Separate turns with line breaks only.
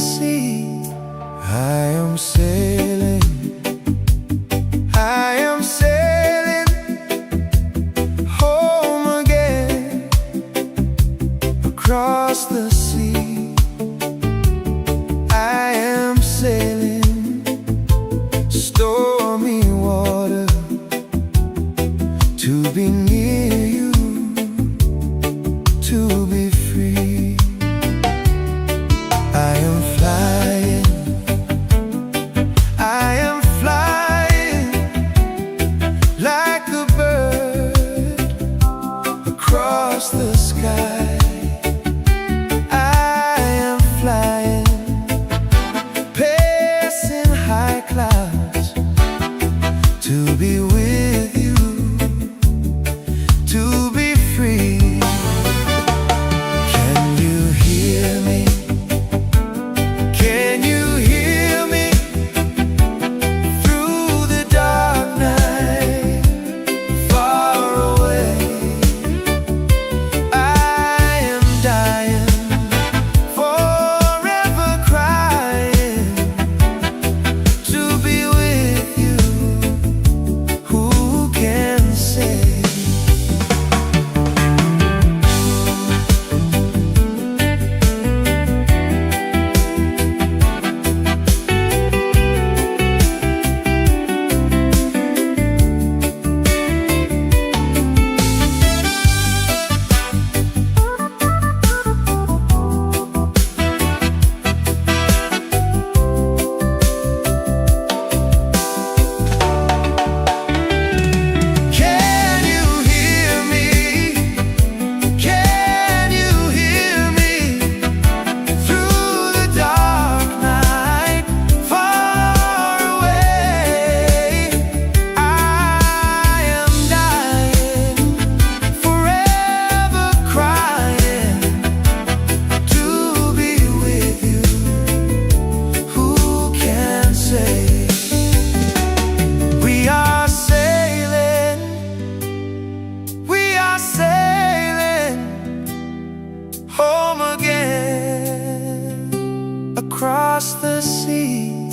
sea. I am sailing, I am sailing home again across the sea. I am sailing stormy water to be near you, to be free. I am flying, I am flying like a bird across the sky. I am flying, passing high clouds to be with you, to be free. Can you hear me? Can you hear me? Through the dark night, far away. I am dying, forever crying, to be with you. Who can say? Can you hear me? Can you hear me? Through the dark night, far away. I am dying, forever crying, to be with you. Who can say? We are sailing, we are sailing home again across the sea.